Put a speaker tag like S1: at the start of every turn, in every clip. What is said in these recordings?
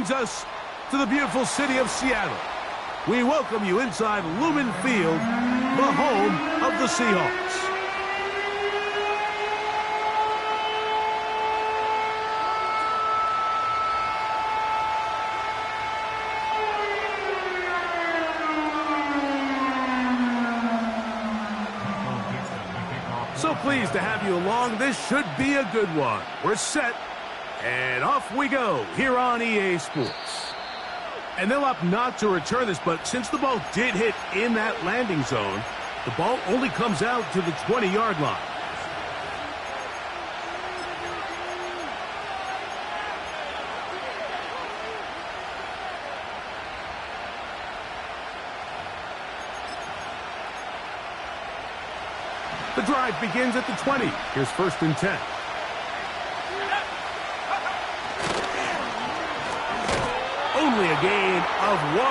S1: brings us to the beautiful city of Seattle. We welcome you inside Lumen Field, the home of the Seahawks. So pleased to have you along. This should be a good one. We're set, and off we go here on EA Sports. And they'll opt not to return this, but since the ball did hit in that landing zone, the ball only comes out to the 20-yard line. The drive begins at the 20. Here's 1st and 10. Only a gain of 1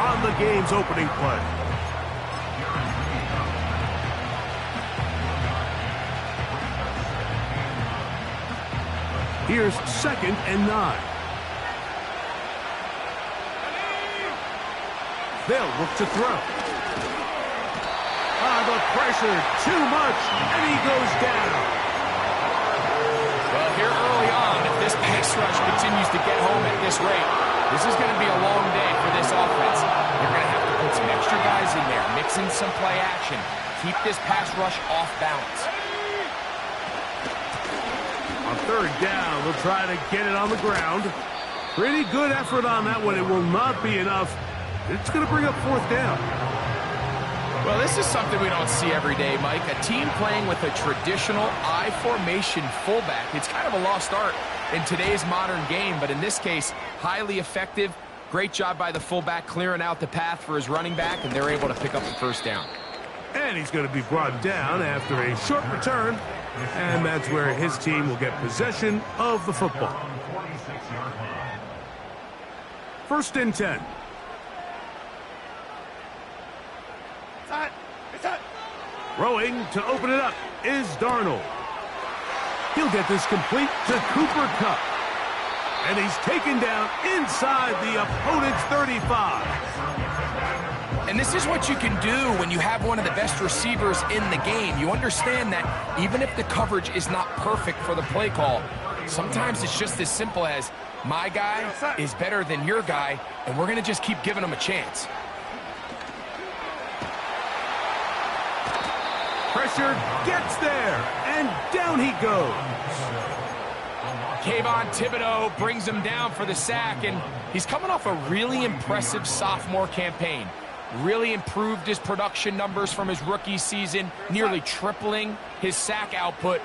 S1: on the game's opening play. Here's 2nd and 9. They'll look to throw. The pressure, too much, and he goes down.
S2: Well, here early on, if this pass rush continues to get home at this rate, this is going to be a long day for this offense. They're going to have to put some extra guys in there, mix in some play action, keep this pass rush off balance.
S1: On 3rd down, they'll try to get it on the ground. Pretty good effort on that one. It will not be enough. It's going to bring up 4th down.
S2: Well, this is something we don't see every day, Mike. A team playing with a traditional I-formation fullback. It's kind of a lost art in today's modern game, but in this case, highly effective. Great job by the fullback clearing out the path for his running back, and they're able to pick up the 1st down.
S1: And he's going to be brought down after a short return, and that's where his team will get possession of the football. 1st and 10. Throwing to open it up is Darnold. He'll get this complete to Cooper Kupp. And he's taken down inside the opponent's 35.
S2: And this is what you can do when you have one of the best receivers in the game. You understand that even if the coverage is not perfect for the play call, sometimes it's just as simple as my guy is better than your guy, and we're going to just keep giving him a chance.
S1: Pressure gets there, and down he goes.
S2: Kayvon Thibodeaux brings him down for the sack, and he's coming off a really impressive sophomore campaign. Really improved his production numbers from his rookie season, nearly tripling his sack output.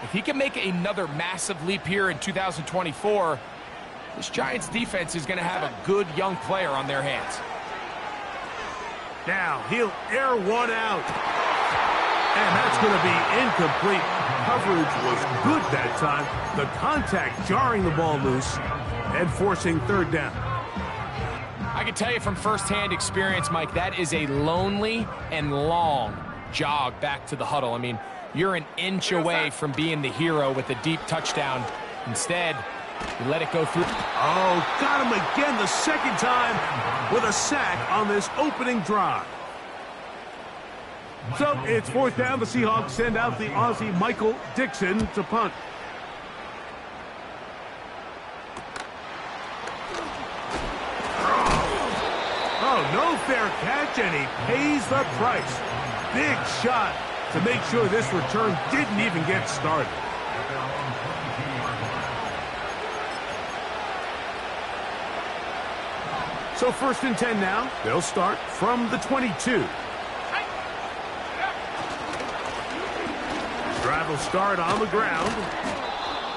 S2: If he can make another massive leap here in 2024, this Giants defense is going to have a good young player on their hands.
S1: Now he'll air one out. And that's going to be incomplete. Coverage was good that time. The contact jarring the ball loose and forcing 3rd down.
S2: I can tell you from firsthand experience, Mike, that is a lonely and long jog back to the huddle. I mean, you're an inch away from being the hero with a deep touchdown. Instead, you let it go through.
S1: Oh, got him again the 2nd time with a sack on this opening drive. So it's 4th down. The Seahawks send out the Aussie Michael Dixon to punt. Oh, no fair catch, and he pays the price. Big shot to make sure this return didn't even get started. So 1st and 10 now. They'll start from the 22. Drive will start on the ground.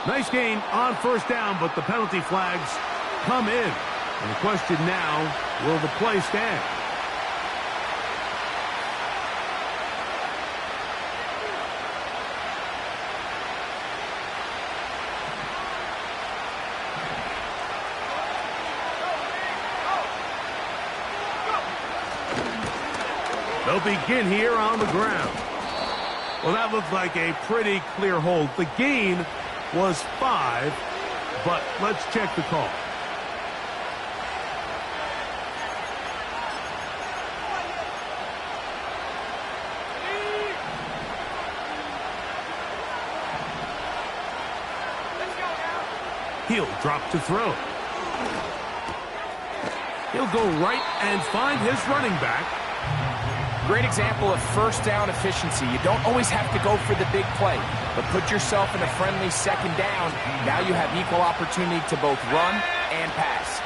S1: Nice gain on 1st down, but the penalty flags come in. And the question now, will the play stand? They'll begin here on the ground. Well, that looked like a pretty clear hold. The gain was 5, but let's check the call. He'll drop to throw. He'll go right and find his running back.
S2: Great example of first down efficiency. You don't always have to go for the big play, but put yourself in a friendly second down. Now you have equal opportunity to both run and pass.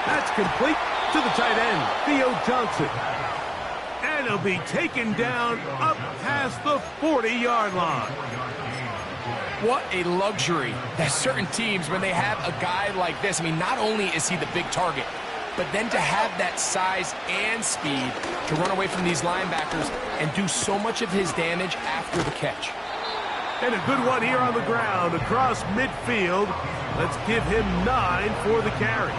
S1: That's complete to the tight end, Theo Johnson. And he'll be taken down up past the 40-yard line.
S2: What a luxury that certain teams, when they have a guy like this, I mean, not only is he the big target, but then to have that size and speed to run away from these linebackers and do so much of his damage after the catch.
S1: And a good one here on the ground across midfield. Let's give him 9 for the carry.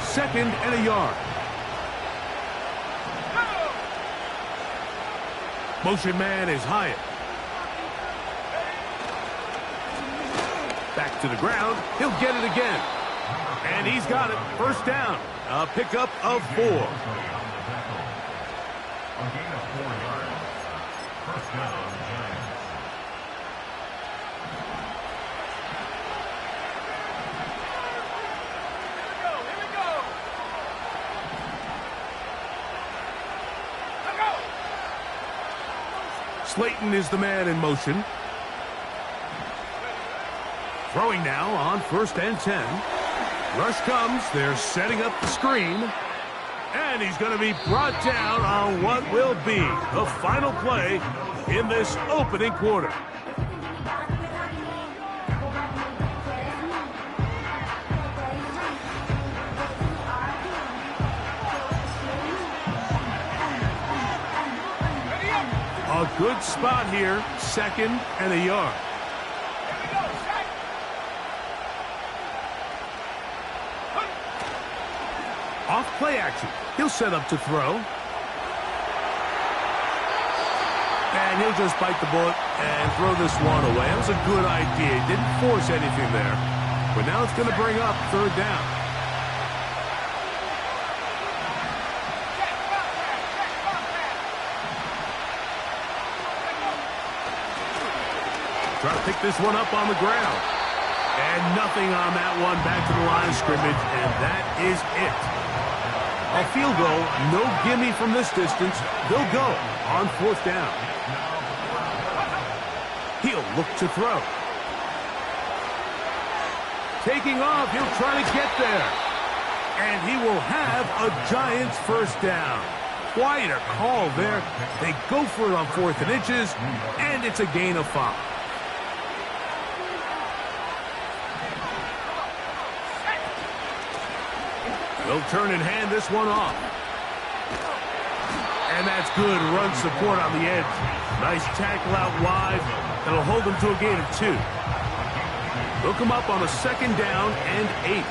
S1: Second and a yard. Motion man is Hyatt. Back to the ground. He'll get it again. And he's got it. First down. A pickup of 4.
S3: A gain of 4 yards. First down, Giants. Here we go.
S1: Slayton is the man in motion. Throwing now on first and 10. Rush comes. They're setting up the screen. And he's going to be brought down on what will be the final play in this opening quarter. A good spot here, second and a yard. Off play action. He'll set up to throw. And he'll just bite the bullet and throw this one away. That was a good idea. He didn't force anything there. But now it's going to bring up third down. Try to pick this one up on the ground. And nothing on that one. Back to the line of scrimmage, and that is it. A field goal, no gimme from this distance. They'll go on fourth down. He'll look to throw. Taking off, he'll try to get there. And he will have a Giants first down. Quite a call there. They go for it on 4th and inches, and it's a gain of 5. They'll turn and hand this one off. And that's good run support on the edge. Nice tackle out wide. That'll hold them to a gain of 2. They'll come up on a second down and 8.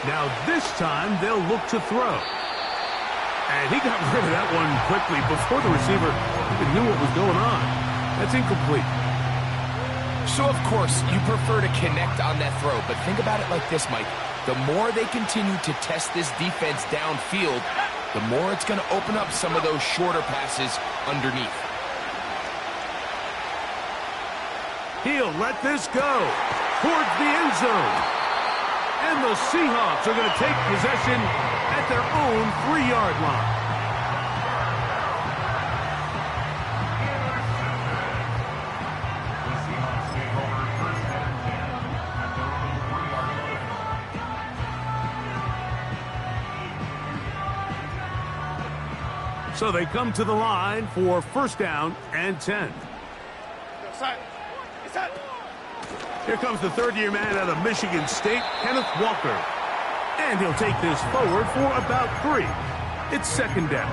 S1: Now this time they'll look to throw. And he got rid of that one quickly before the receiver even knew what was going on. That's incomplete.
S2: So, of course, you prefer to connect on that throw, but think about it like this, Mike. The more they continue to test this defense downfield, the more it's going to open up some of those shorter passes underneath.
S1: He'll let this go towards the end zone. And the Seahawks are going to take possession at their own 3-yard line. So they come to the line for first down and 10. Here comes the third-year man out of Michigan State, Kenneth Walker. And he'll take this forward for about 3. It's second down.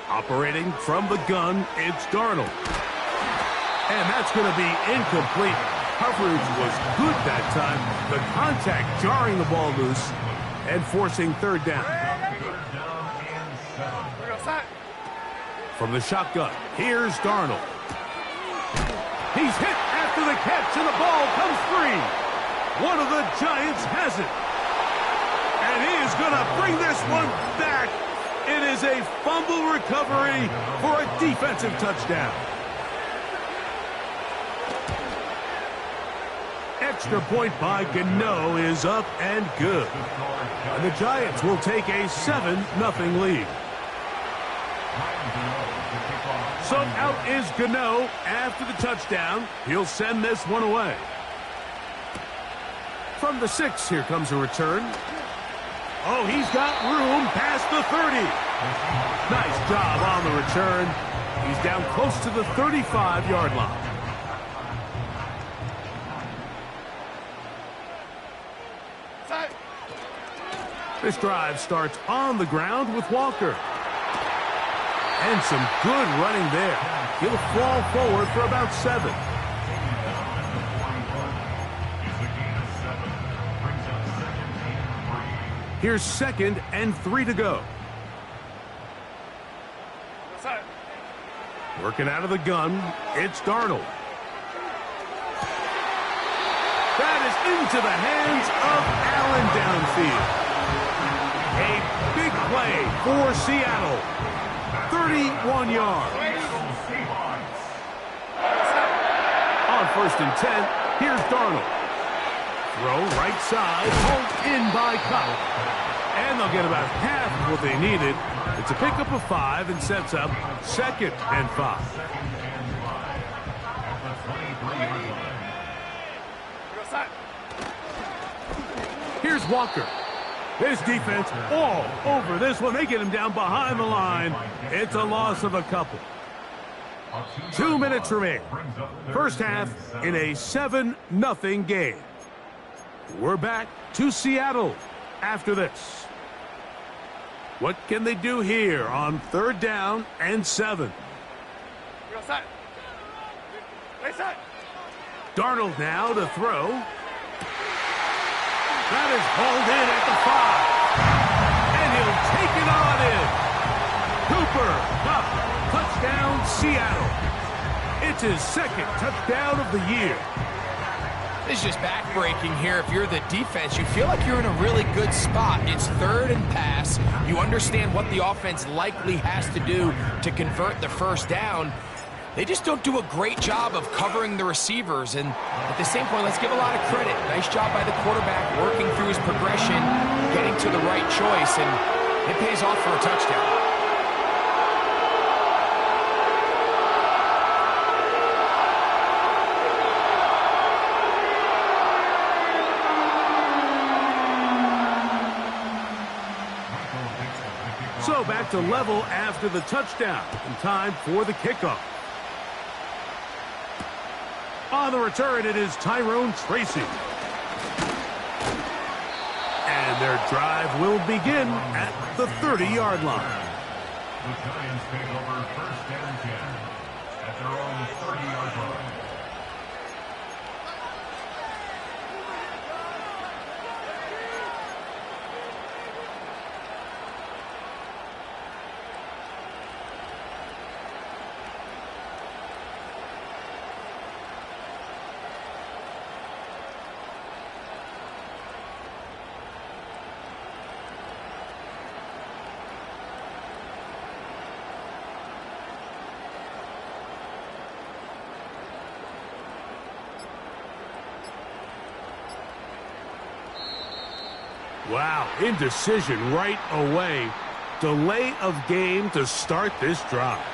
S1: Operating from the gun, it's Darnold. And that's going to be incomplete. Coverage was good that time. The contact jarring the ball loose and forcing third down. From the shotgun, here's Darnold. He's hit after the catch, and the ball comes free. One of the Giants has it. And he is going to bring this one back. It is a fumble recovery for a defensive touchdown. Extra point by Gano is up and good. And the Giants will take a 7-0 lead. So out is Gano after the touchdown. He'll send this one away. From the 6, here comes a return. Oh, he's got room past the 30. Nice job on the return. He's down close to the 35-yard line. This drive starts on the ground with Walker. And some good running there. He'll fall forward for about 7. Here's 2nd and 3 to go. Working out of the gun, it's Darnold. That is into the hands of Allen downfield. A big play for Seattle. 31 yards. On 1st and 10, here's Darnold. Throw right side, pulled in by Cobb. And they'll get about half of what they needed. It's a pickup of 5 and sets up 2nd and 5. Here's Walker. His defense all over this one. They get him down behind the line. It's a loss of a couple. 2 minutes remain. First half in a 7-0 game. We're back to Seattle after this. What can they do here on 3rd down and 7? Darnold now to throw. That is hauled in at the 5. And he'll take it on in. Cooper Kupp, touchdown Seattle. It's his 2nd touchdown of the year.
S2: This is just backbreaking here. If you're the defense, you feel like you're in a really good spot. It's 3rd and pass. You understand what the offense likely has to do to convert the 1st down. They just don't do a great job of covering the receivers. And at the same point, let's give a lot of credit. Nice job by the quarterback working through his progression, getting to the right choice, and it pays off for a touchdown.
S1: So back to level after the touchdown. And time for the kickoff. On the return, it is Tyrone Tracy. And their drive will begin at the 30-yard line.
S3: The Giants take over 1st and 10 at their own 30-yard line.
S1: Wow, indecision right away. Delay of game to start this drive.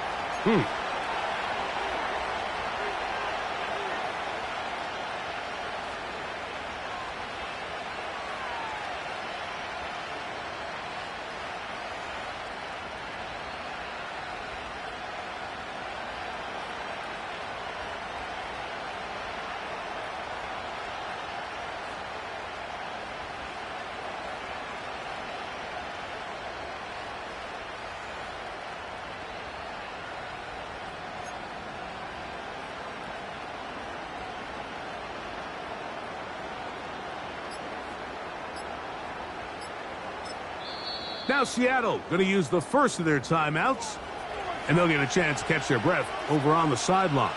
S1: Now Seattle going to use the first of their timeouts. And they'll get a chance to catch their breath over on the sideline.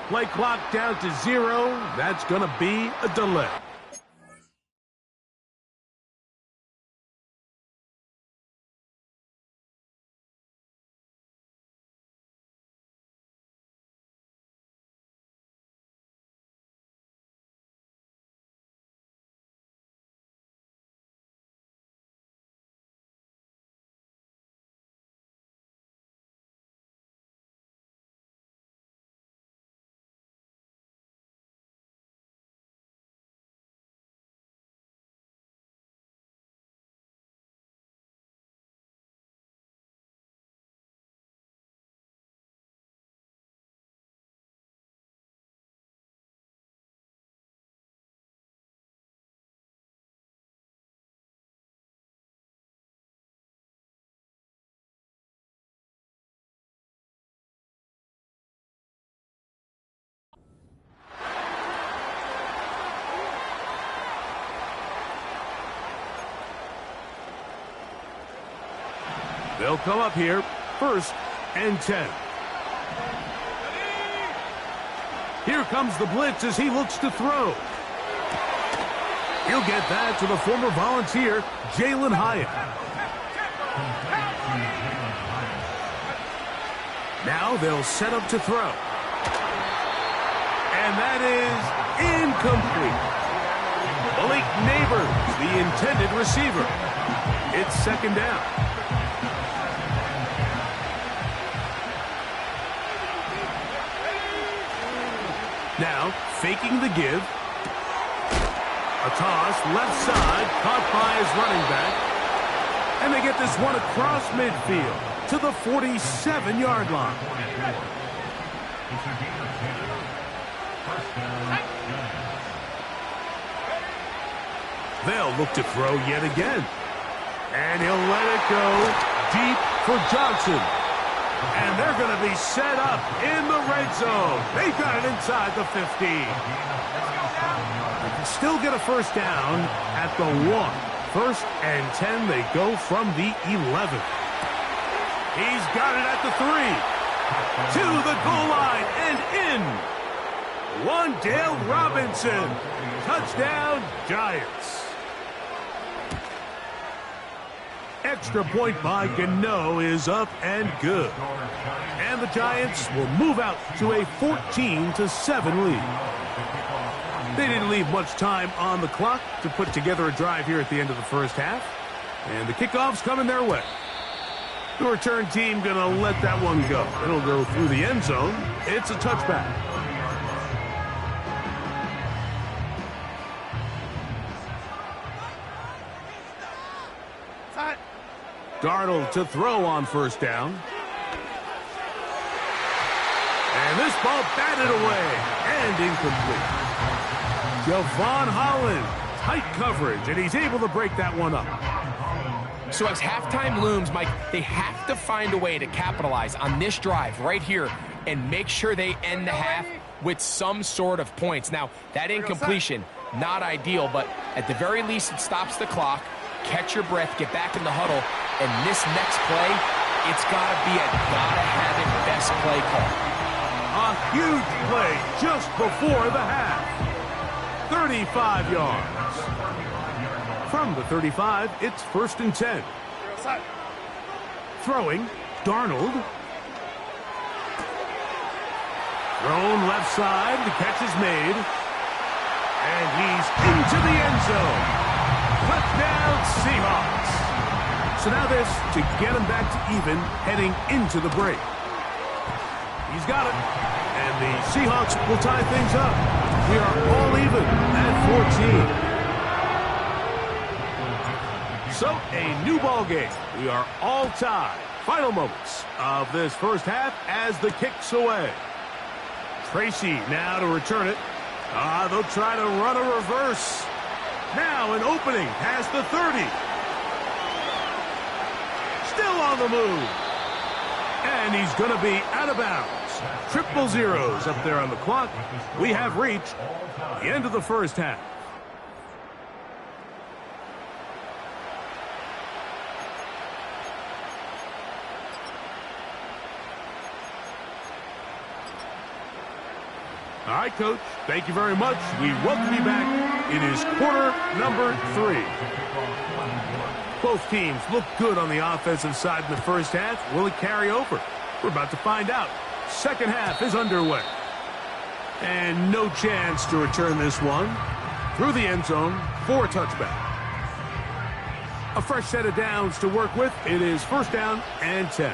S1: Play clock down to 0. That's going to be a delay. They'll come up here, 1st and 10. Here comes the blitz as he looks to throw. He'll get that to the former Volunteer, Jalin Hyatt. Now they'll set up to throw. And that is incomplete. Malik Neighbors, the intended receiver. It's 2nd down. Now, faking the give. A toss, left side, caught by his running back. And they get this one across midfield to the 47-yard line. They'll look to throw yet again. And he'll let it go deep for Johnson. And they're going to be set up in the red zone. They've got it inside the 15. They can still get a 1st down at the 1. 1st and 10, they go from the 11. He's got it at the 3. To the goal line and in. Wan'Dale Robinson. Touchdown, Giants. Extra point by Gano is up and good. And the Giants will move out to a 14-7 lead. They didn't leave much time on the clock to put together a drive here at the end of the 1st half. And the kickoff's coming their way. The return team going to let that one go. It'll go through the end zone. It's a touchback. Darnold to throw on 1st down. And this ball batted away and incomplete. Javon Holland, tight coverage, and he's able to break that one up.
S2: So as halftime looms, Mike, they have to find a way to capitalize on this drive right here and make sure they end the half with some sort of points. Now, that incompletion, not ideal, but at the very least it stops the clock. Catch your breath, get back in the huddle, and this next play, it's got to be a gotta-have-it best play call.
S1: A huge play just before the half. 35 yards. From the 35, it's 1st and 10. Throwing, Darnold. Thrown left side, the catch is made. And he's into the end zone. Touchdown, Seahawks. So now this to get him back to even heading into the break. He's got it. And And the Seahawks will tie things up. We are all even at 14. So, a new ball game. We are all tied. Final moments of this first half as the kick's away. Tracy now to return it. They'll try to run a reverse. Now an opening past the 30. Still on the move. And he's going to be out of bounds. Triple zeros up there on the clock. We have reached the end of the first half. All right, Coach, thank you very much. We welcome you back. It is quarter number 3. Both teams look good on the offensive side in the first half. Will it carry over? We're about to find out. Second half is underway. And no chance to return this one. Through the end zone for a touchback. A fresh set of downs to work with. It is first down and 10.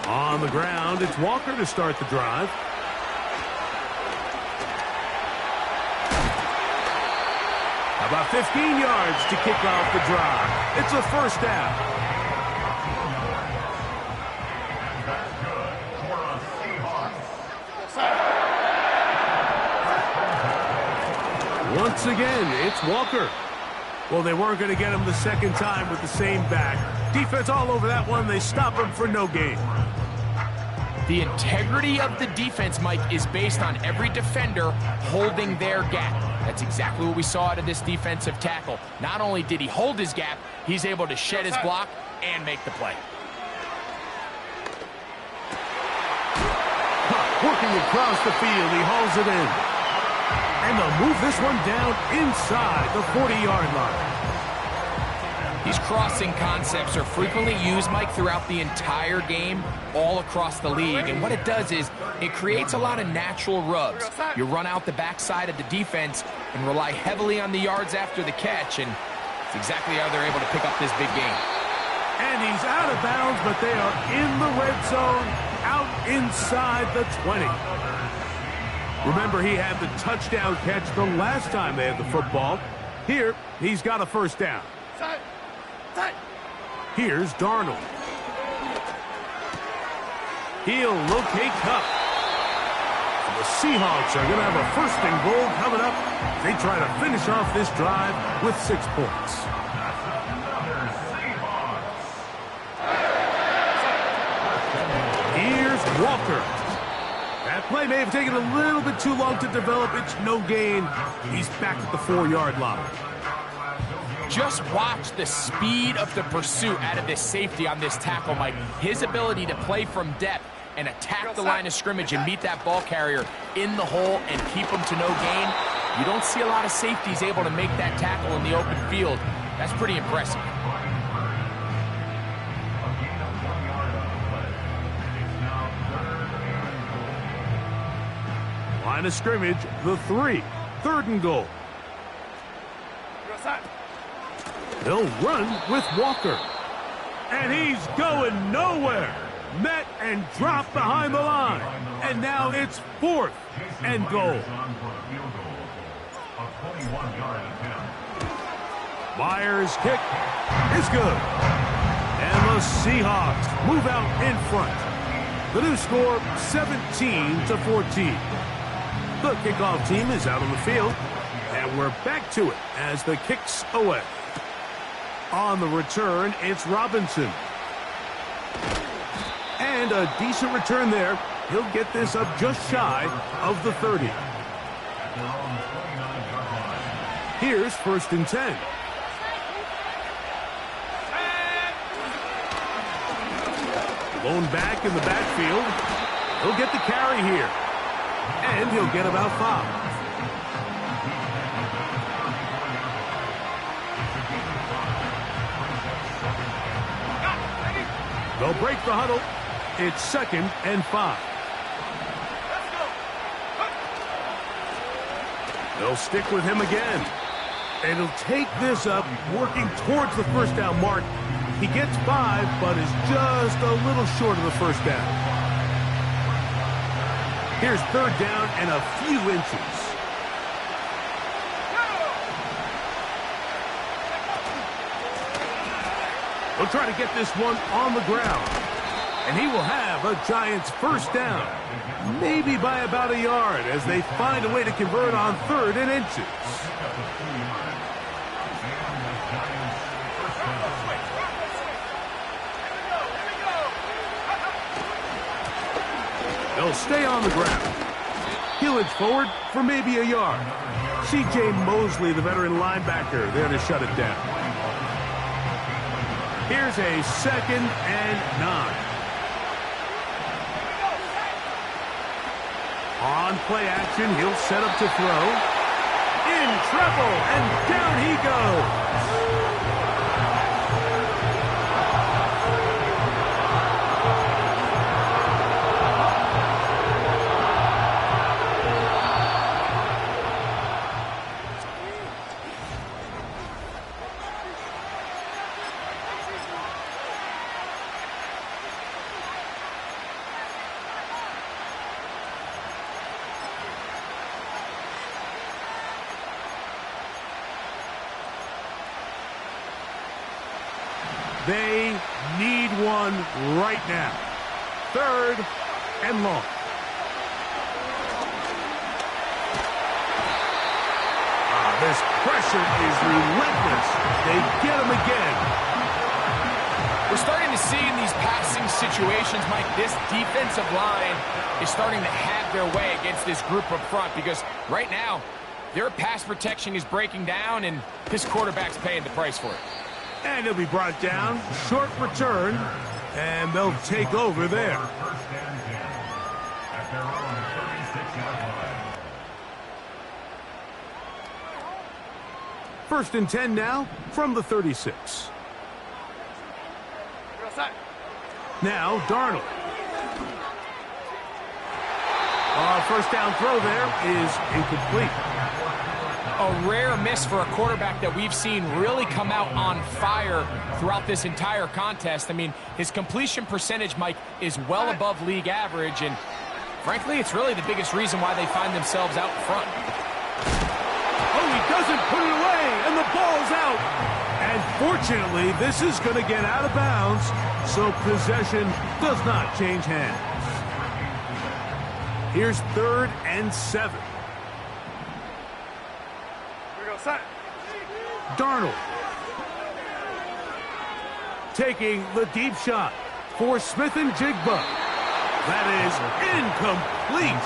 S1: On the ground, it's Walker to start the drive. About 15 yards to kick off the drive. It's a first down. Once again, it's Walker. Well, they weren't going to get him the second time with the same back. Defense all over that one. They stop him for no gain.
S2: The integrity of the defense, Mike, is based on every defender holding their gap. That's exactly what we saw out of this defensive tackle. Not only did he hold his gap, he's able to shed his block and make the play.
S1: Working across the field, he hauls it in. And they'll move this one down inside the 40-yard line.
S2: These crossing concepts are frequently used, Mike, throughout the entire game, all across the league. And what it does is it creates a lot of natural rubs. You run out the backside of the defense and rely heavily on the yards after the catch, and it's exactly how they're able to pick up this big game.
S1: And he's out of bounds, but they are in the red zone, out inside the 20. Remember, he had the touchdown catch the last time they had the football. Here, he's got a first down. Here's Darnold. He'll locate Kupp. So the Seahawks are going to have a first and goal coming up. They try to finish off this drive with 6 points. Here's Walker. That play may have taken a little bit too long to develop. It's no gain. He's back at the 4-yard line.
S2: Just watch the speed of the pursuit out of this safety on this tackle, Mike. His ability to play from depth and attack the line of scrimmage and meet that ball carrier in the hole and keep him to no gain. You don't see a lot of safeties able to make that tackle in the open field. That's pretty impressive.
S1: Line of scrimmage, the 3. Third and goal. They'll run with Walker. And he's going nowhere. Met and dropped behind the line. And now it's 4th and goal. Myers' kick is good. And the Seahawks move out in front. The new score, 17-14. The kickoff team is out on the field. And we're back to it as the kick's away. On the return, it's Robinson. And a decent return there. He'll get this up just shy of the 30. Here's first and 10. Blown back in the backfield. He'll get the carry here. And he'll get about 5. They'll break the huddle. It's 2nd and 5. They'll stick with him again. And he'll take this up, working towards the first down mark. He gets 5, but is just a little short of the first down. Here's third down and a few inches. He'll try to get this one on the ground. And he will have a Giants first down. Maybe by about a yard as they find a way to convert on third and inches. They'll stay on the ground. He'll inch forward for maybe a yard. C.J. Mosley, the veteran linebacker, there to shut it down. Here's a 2nd and 9. On play action, he'll set up to throw. In trouble, and down he goes. They need one right now. 3rd and long. This pressure is relentless. They get him again.
S2: We're starting to see in these passing situations, Mike, this defensive line is starting to have their way against this group up front because right now, their pass protection is breaking down and this quarterback's paying the price for it.
S1: And he'll be brought down. Short return. And they'll take over there.
S3: First and 10 at their own 36-yard line.
S1: 1st and 10 now from the 36. Now Darnold. First down throw there is incomplete.
S2: A rare miss for a quarterback that we've seen really come out on fire throughout this entire contest. I mean, his completion percentage, Mike, is well above league average, and frankly, it's really the biggest reason why they find themselves out front.
S1: Oh, he doesn't put it away, and the ball's out. And fortunately, this is going to get out of bounds, so possession does not change hands. Here's 3rd and 7. Darnold taking the deep shot for Smith and Jigba. That is incomplete.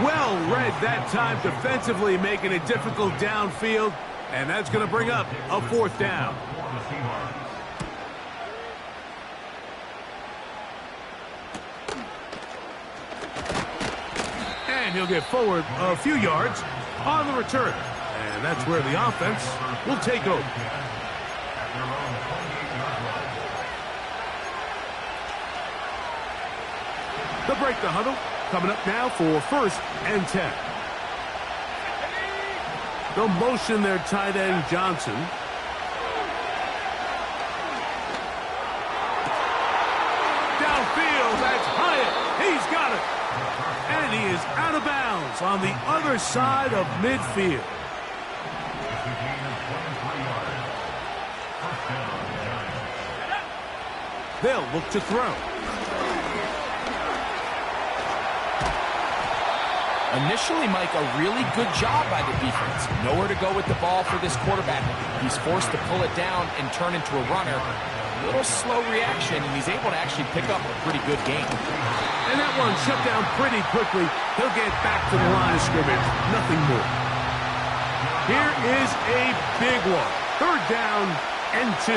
S1: Well read that time defensively, making it difficult downfield, and that's going to bring up a 4th down. And he'll get forward a few yards on the return. And that's where the offense will take over. They'll break the huddle. Coming up now for 1st and 10. They'll motion their tight end Johnson. Downfield, that's Hyatt. He's got it. And he is out of bounds on the other side of midfield. They'll look to throw.
S2: Initially, Mike, a really good job by the defense. Nowhere to go with the ball for this quarterback. He's forced to pull it down and turn into a runner. A little slow reaction, and he's able to actually pick up a pretty good game.
S1: And that one shut down pretty quickly. He'll get back to the line of scrimmage. Nothing more. Here is a big one. 3rd down and 2.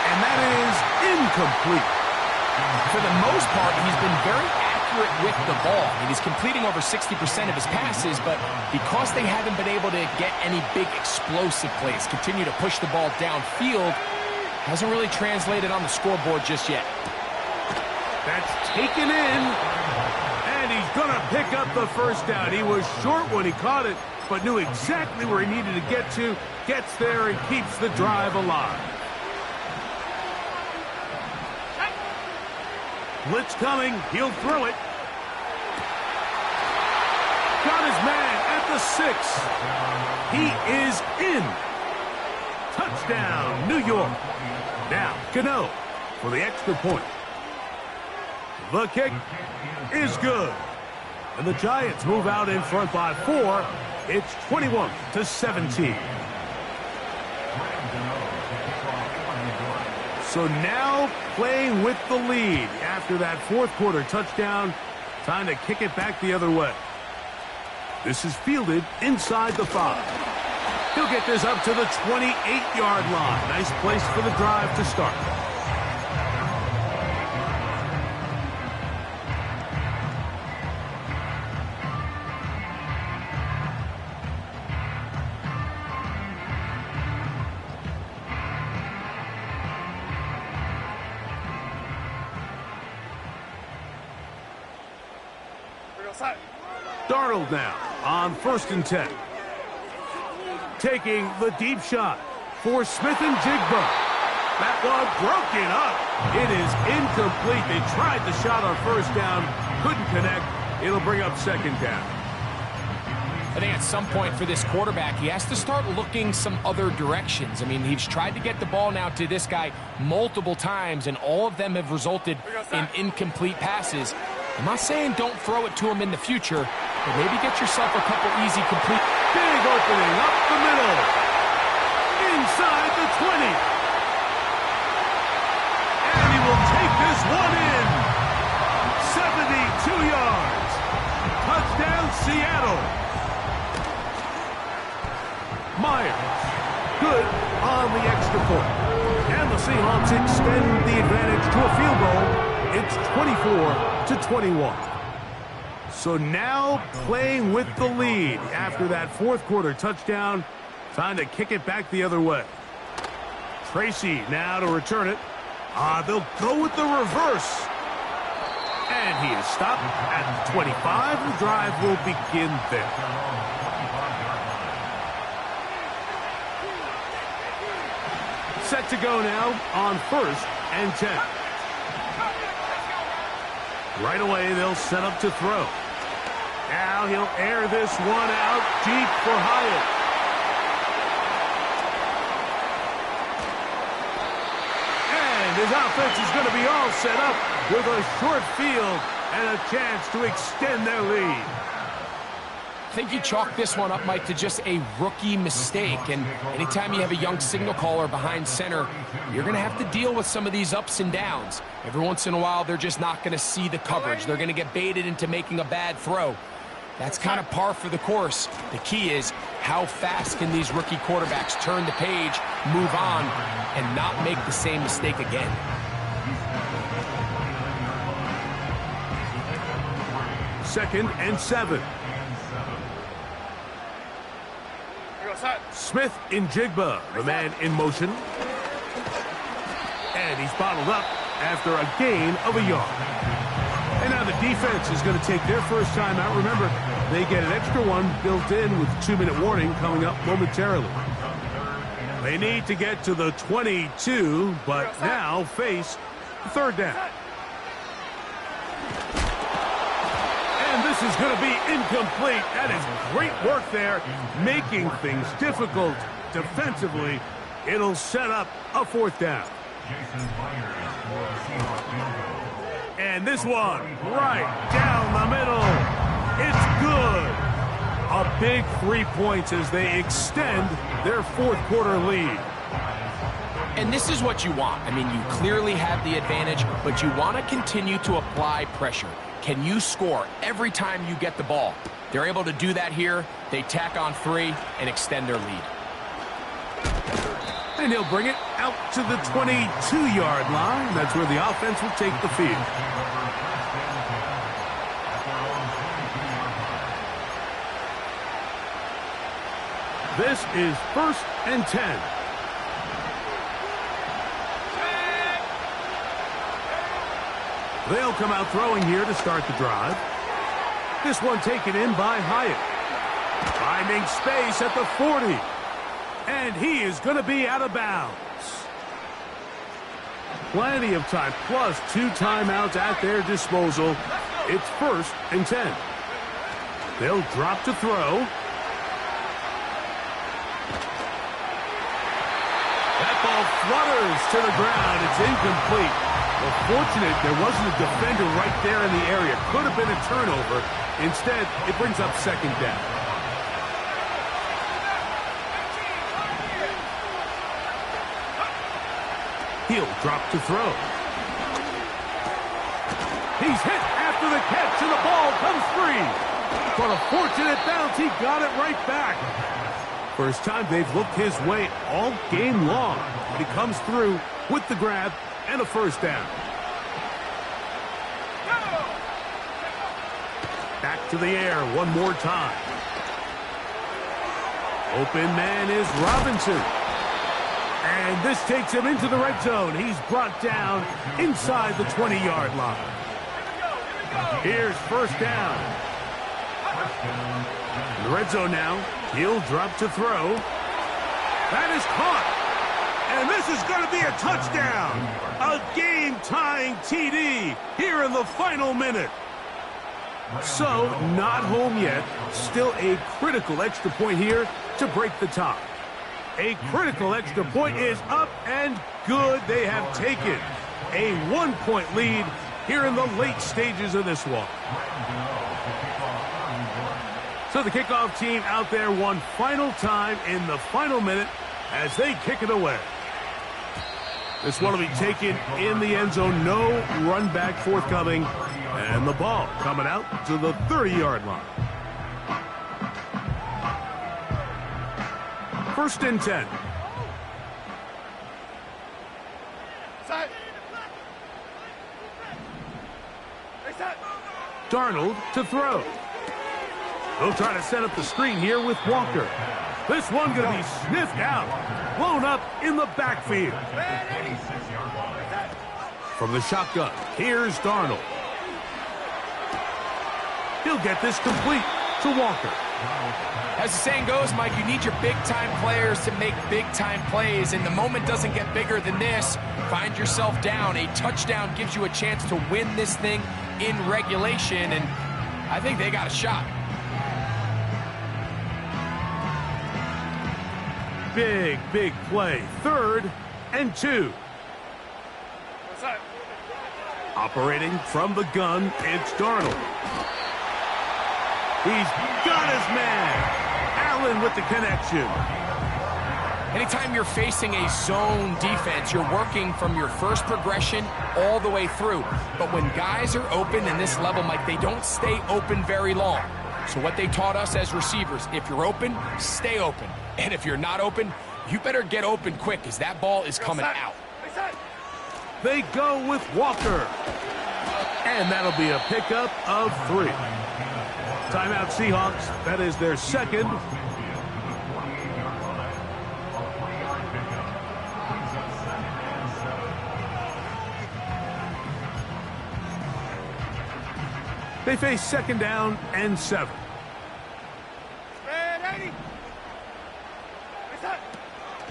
S1: And that is incomplete.
S2: For the most part, he's been very accurate with the ball. I mean, he's completing over 60% of his passes, but because they haven't been able to get any big explosive plays, continue to push the ball downfield, hasn't really translated on the scoreboard just yet.
S1: That's taken in, and he's going to pick up the first down. He was short when he caught it, but knew exactly where he needed to get to, gets there, and keeps the drive alive. Blitz coming. He'll throw it. his man at the 6. He is in. Touchdown, New York. Now, Cano for the extra point. The kick is good. And the Giants move out in front by 4. It's 21-17. So now playing with the lead after that fourth quarter touchdown. Time to kick it back the other way. This is fielded inside the 5. He'll get this up to the 28-yard line. Nice place for the drive to start. Darnold now on 1st and 10. Taking the deep shot for Smith-Njigba. That one broken up. It is incomplete. They tried the shot on 1st down. Couldn't connect. It'll bring up 2nd down.
S2: I think at some point for this quarterback, he has to start looking some other directions. I mean, he's tried to get the ball now to this guy multiple times, and all of them have resulted in incomplete passes. I'm not saying don't throw it to him in the future, but maybe get yourself a couple easy complete.
S1: Big opening up the middle. Inside the 20. And he will take this one in. 72 yards. Touchdown, Seattle. Myers. Good on the extra point. And the Seahawks extend the advantage to a field goal. It's 24-21. So now playing with the lead after that fourth quarter touchdown. Time to kick it back the other way. Tracy now to return it. They'll go with the reverse. And he is stopped at the 25. The drive will begin there. Set to go now on 1st and 10. Right away, they'll set up to throw. Now he'll air this one out deep for Hyatt. And his offense is going to be all set up with a short field and a chance to extend their lead.
S2: I think you chalk this one up, Mike, to just a rookie mistake. And anytime you have a young signal caller behind center, you're going to have to deal with some of these ups and downs. Every once in a while, they're just not going to see the coverage. They're going to get baited into making a bad throw. That's kind of par for the course. The key is how fast can these rookie quarterbacks turn the page, move on, and not make the same mistake again.
S1: Second and 7. Smith-Njigba, the man in motion. And he's bottled up after a gain of a yard. And now the defense is going to take their first time out. Remember, they get an extra one built in with 2-minute warning coming up momentarily. They need to get to the 22, but now face the 3rd down. And this is going to be incomplete. That is great work there, making things difficult defensively. It'll set up a 4th down. And this one right down the middle. It's good. A big 3 points as they extend their fourth quarter lead.
S2: And this is what you want. I mean, you clearly have the advantage, but you want to continue to apply pressure. Can you score every time you get the ball? They're able to do that here. They tack on 3 and extend their lead.
S1: And he'll bring it out to the 22-yard line. That's where the offense will take the field. This is 1st and 10. They'll come out throwing here to start the drive. This one taken in by Hyatt. Finding space at the 40. And he is going to be out of bounds. Plenty of time, plus 2 timeouts at their disposal. It's 1st and 10. They'll drop to throw. That ball flutters to the ground. It's incomplete. Well, fortunate there wasn't a defender right there in the area. Could have been a turnover. Instead, it brings up second down. He'll drop to throw. He's hit after the catch, and the ball comes free. But a fortunate bounce, he got it right back. First time they've looked his way all game long. He comes through with the grab and a first down. Back to the air one more time. Open man is Robinson. And this takes him into the red zone. He's brought down inside the 20-yard line. Here's first down. In the red zone now. He'll drop to throw. That is caught. And this is going to be a touchdown. A game-tying TD here in the final minute. So, not home yet. Still a critical extra point here to break the tie. A critical extra point is up and good. They have taken a 1-point lead here in the late stages of this one. So the kickoff team out there one final time in the final minute as they kick it away. This one will be taken in the end zone. No run back forthcoming. And the ball coming out to the 30-yard line. First and 10. Darnold to throw. They'll try to set up the screen here with Walker. This one going to be sniffed out. Blown up in the backfield. From the shotgun, here's Darnold. He'll get this complete to Walker.
S2: As the saying goes, Mike, you need your big-time players to make big-time plays, and the moment doesn't get bigger than this. Find yourself down. A touchdown gives you a chance to win this thing in regulation, and I think they got a shot.
S1: Big, big play. 3rd and 2. Operating from the gun, it's Darnold. He's got his man. Allen with the connection.
S2: Anytime you're facing a zone defense, you're working from your first progression all the way through. But when guys are open in this level, Mike, they don't stay open very long. So what they taught us as receivers, if you're open, stay open. And if you're not open, you better get open quick because that ball is coming out.
S1: They go with Walker. And that'll be a pickup of 3. Timeout Seahawks. That is their second. They face second down and 7.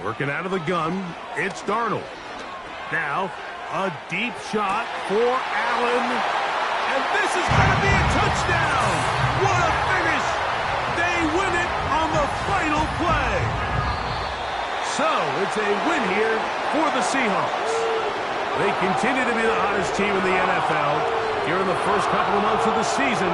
S1: Working out of the gun, it's Darnold. Now, a deep shot for Allen. And this is going to be a touchdown. What a finish. They win it on the final play. So, it's a win here for the Seahawks. They continue to be the hottest team in the NFL here in the first couple of months of the season.